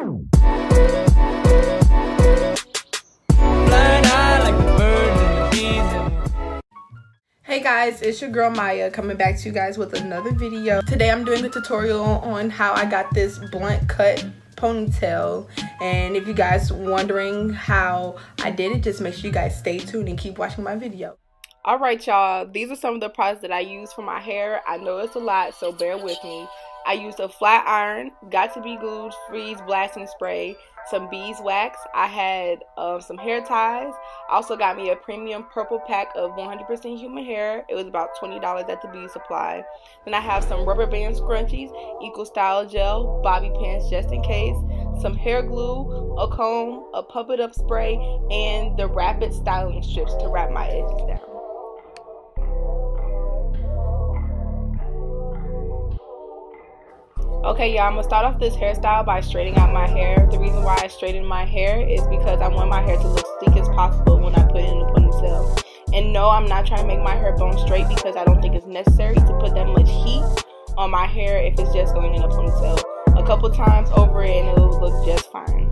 Hey guys, it's your girl Maya coming back to you guys with another video. Today I'm doing a tutorial on how I got this blunt cut ponytail, and if you guys wondering how I did it, just make sure you guys stay tuned and keep watching my video. Alright y'all, these are some of the products that I use for my hair. I know it's a lot, so bear with me. I used a flat iron, got to be glued, freeze blasting spray, some beeswax. I had some hair ties. I also got me a premium purple pack of 100% human hair. It was about $20 at the beauty supply. Then I have some rubber band scrunchies, eco style gel, bobby pins just in case, some hair glue, a comb, a pump it up spray, and the rapid styling strips to wrap my edges down. Okay, y'all, I'm going to start off this hairstyle by straightening out my hair. The reason why I straighten my hair is because I want my hair to look sleek as possible when I put it in a ponytail. And no, I'm not trying to make my hair bone straight because I don't think it's necessary to put that much heat on my hair if it's just going in a ponytail. A couple times over it and it will look just fine.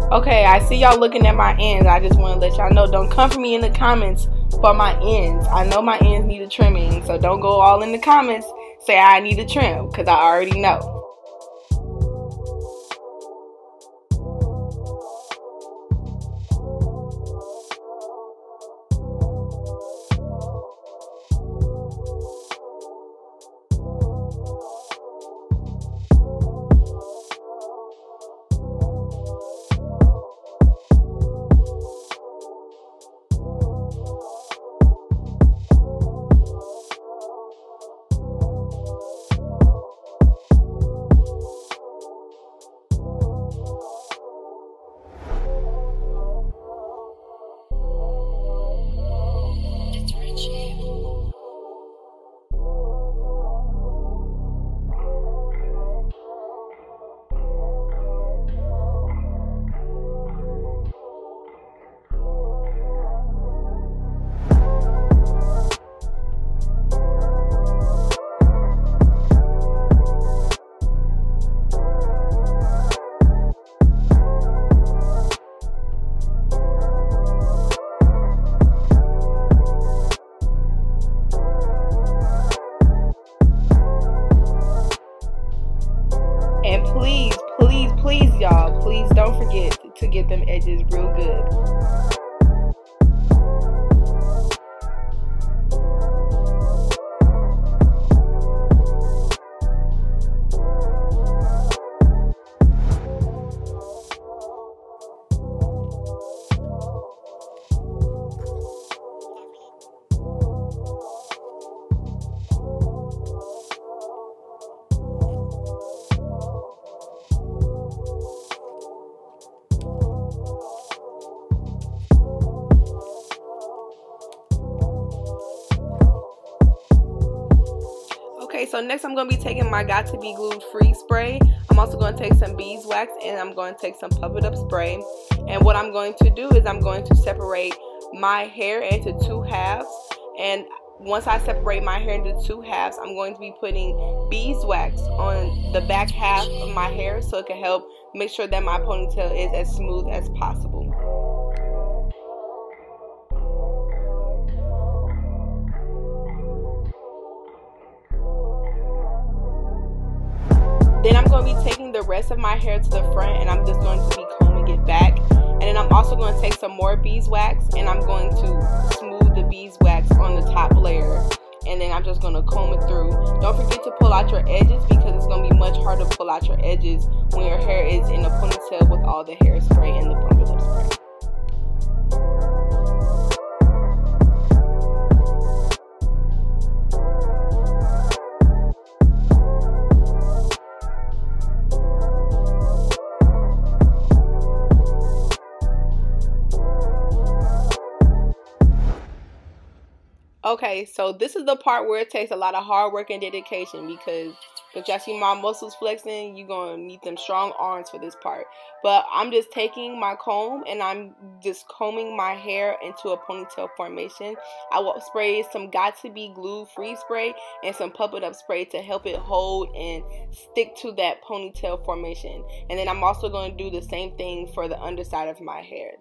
Okay, I see y'all looking at my ends. I just want to let y'all know, don't come for me in the comments for my ends. I know my ends need a trimming, so don't go all in the comments say I need a trim, because I already know. And please y'all, please don't forget to get them edges real good. Okay, so next I'm going to be taking my Got To Be Glued Freeze spray. I'm also going to take some beeswax and I'm going to take some Pump It Up spray. And what I'm going to do is I'm going to separate my hair into two halves. And once I separate my hair into two halves, I'm going to be putting beeswax on the back half of my hair so it can help make sure that my ponytail is as smooth as possible. Then I'm going to be taking the rest of my hair to the front and I'm just going to be combing it back. And then I'm also going to take some more beeswax and I'm going to smooth the beeswax on the top layer. And then I'm just going to comb it through. Don't forget to pull out your edges because it's going to be much harder to pull out your edges when your hair is in a ponytail with all the hairspray and the Pump It Up spray. Okay, so this is the part where it takes a lot of hard work and dedication because If y'all see my muscles flexing, you're going to need them strong arms for this part. But I'm just taking my comb and I'm just combing my hair into a ponytail formation. I will spray some Got To Be Glue Free spray and some Pump It Up spray to help it hold and stick to that ponytail formation. And then I'm also going to do the same thing for the underside of my hair.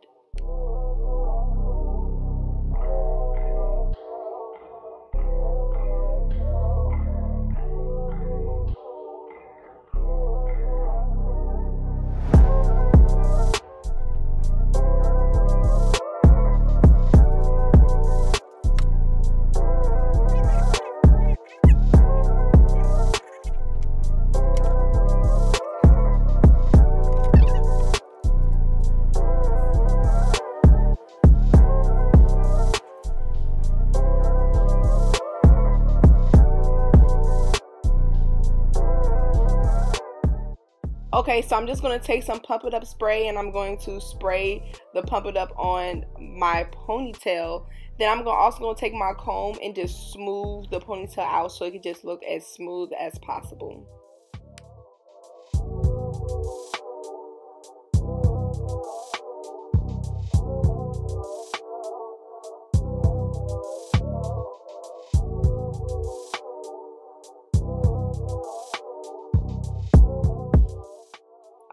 Okay, so I'm just going to take some Pump It Up spray and I'm going to spray the Pump It Up on my ponytail. Then I'm also going to take my comb and just smooth the ponytail out so it can just look as smooth as possible.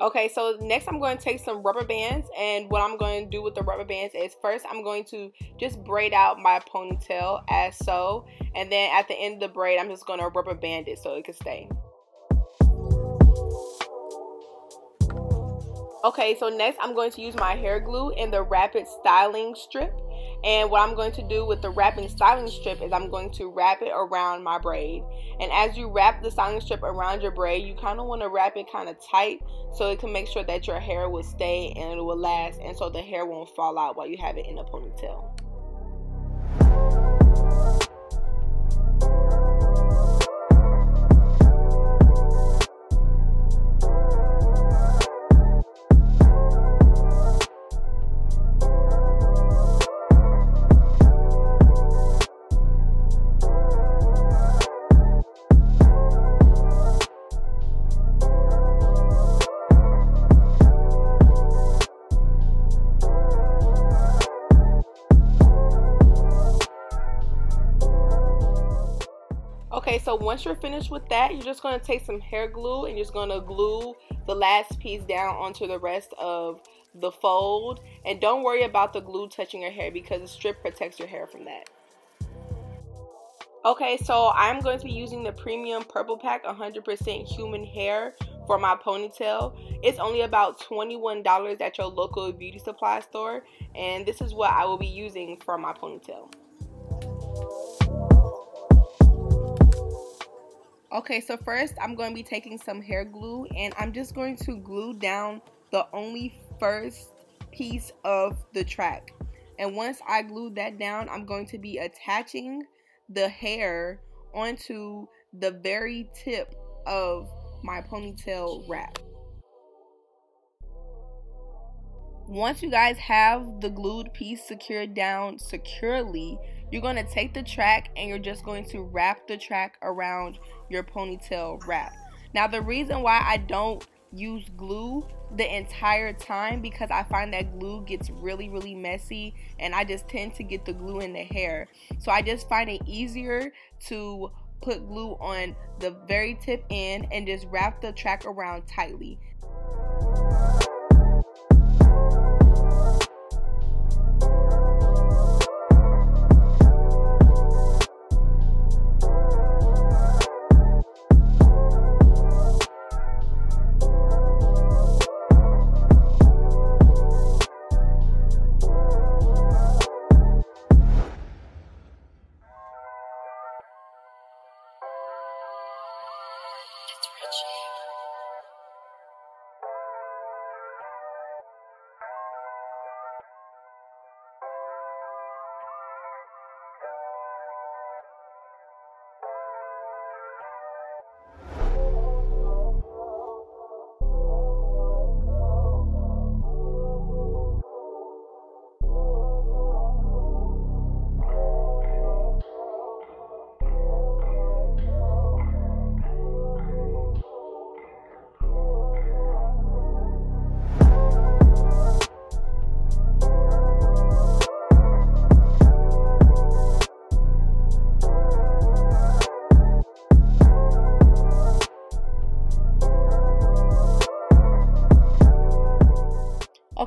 Okay, so next I'm going to take some rubber bands, and what I'm going to do with the rubber bands is first I'm going to just braid out my ponytail as so, and then at the end of the braid I'm just going to rubber band it so it can stay. Okay, so next I'm going to use my hair glue in the Rapid Styling Strip. And what I'm going to do with the wrapping styling strip is I'm going to wrap it around my braid. And as you wrap the styling strip around your braid, you kind of want to wrap it kind of tight so it can make sure that your hair will stay and it will last, and so the hair won't fall out while you have it in a ponytail. Okay, so once you're finished with that, you're just going to take some hair glue and you're just going to glue the last piece down onto the rest of the fold. And don't worry about the glue touching your hair because the strip protects your hair from that. Okay, so I'm going to be using the Premium Purple Pack 100% Human Hair for my ponytail. It's only about $21 at your local beauty supply store, and this is what I will be using for my ponytail. Okay, so first I'm going to be taking some hair glue and I'm just going to glue down the only first piece of the track. And once I glue that down, I'm going to be attaching the hair onto the very tip of my ponytail wrap. Once you guys have the glued piece secured down securely, you're going to take the track and you're just going to wrap the track around your ponytail wrap. Now the reason why I don't use glue the entire time, because I find that glue gets really messy and I just tend to get the glue in the hair. So I just find it easier to put glue on the very tip end and just wrap the track around tightly.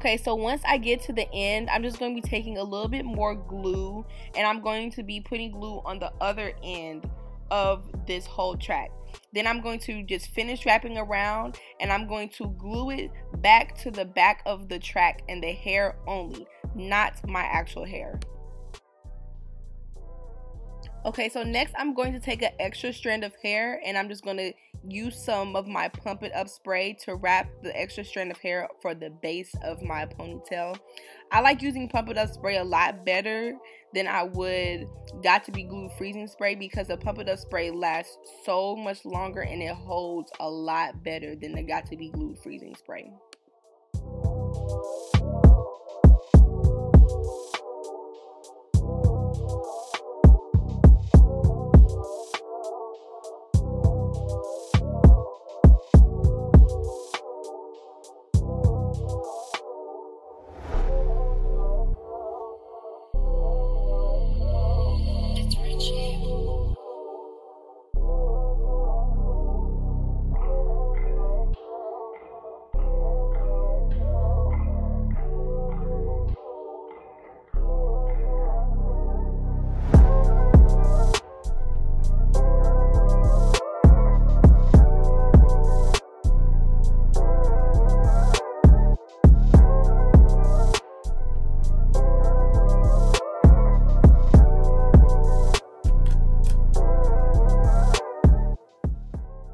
Okay, so once I get to the end, I'm just going to be taking a little bit more glue, and I'm going to be putting glue on the other end of this whole track. Then I'm going to just finish wrapping around, and I'm going to glue it back to the back of the track and the hair only, not my actual hair. Okay, so next I'm going to take an extra strand of hair, and I'm just going to use some of my Pump It Up spray to wrap the extra strand of hair for the base of my ponytail. I like using Pump It Up spray a lot better than I would Got To Be Glue freezing spray, because the Pump It Up spray lasts so much longer and it holds a lot better than the Got To Be Glue freezing spray.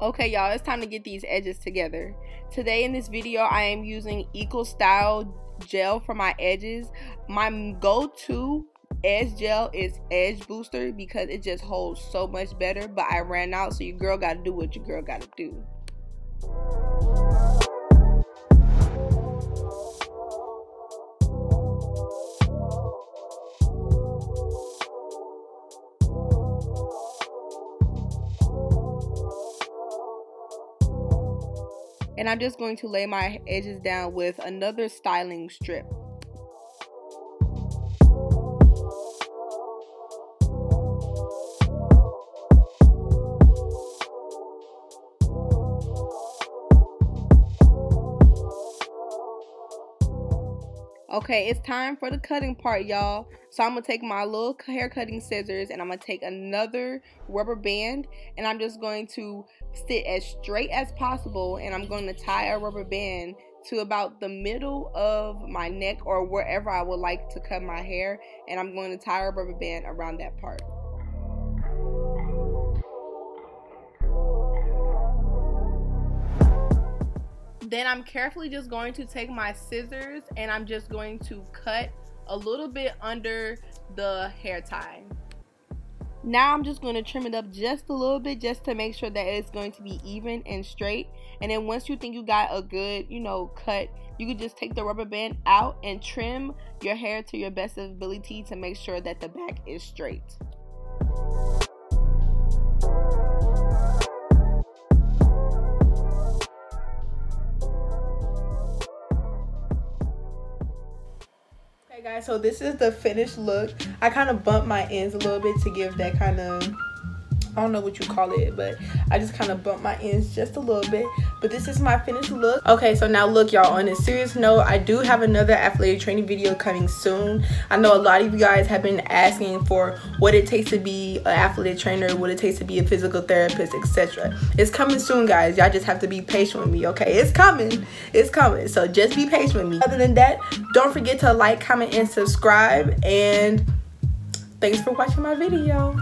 Okay, y'all, it's time to get these edges together. Today in this video, I am using Eco Style gel for my edges. My go-to edge gel is Edge Booster because it just holds so much better, but I ran out, so your girl gotta do what your girl gotta do. And I'm just going to lay my edges down with another styling strip. Okay, it's time for the cutting part, y'all. So I'm going to take my little hair cutting scissors, and I'm going to take another rubber band, and I'm just going to sit as straight as possible, and I'm going to tie a rubber band to about the middle of my neck or wherever I would like to cut my hair, and I'm going to tie a rubber band around that part. Then I'm carefully just going to take my scissors, and I'm just going to cut a little bit under the hair tie. Now I'm just going to trim it up just a little bit, just to make sure that it's going to be even and straight. And then once you think you got a good, cut, you can just take the rubber band out and trim your hair to your best ability to make sure that the back is straight. Guys, so this is the finished look. I kind of bumped my ends a little bit to give that kind of, I don't know what you call it, but I just kind of bumped my ends just a little bit. But this is my finished look. Okay, so now look, y'all, on a serious note, I do have another athletic training video coming soon. I know a lot of you guys have been asking for what it takes to be an athletic trainer, what it takes to be a physical therapist, etc. It's coming soon, guys. Y'all just have to be patient with me, okay? It's coming. It's coming. So just be patient with me. Other than that, don't forget to like, comment, and subscribe. And thanks for watching my video.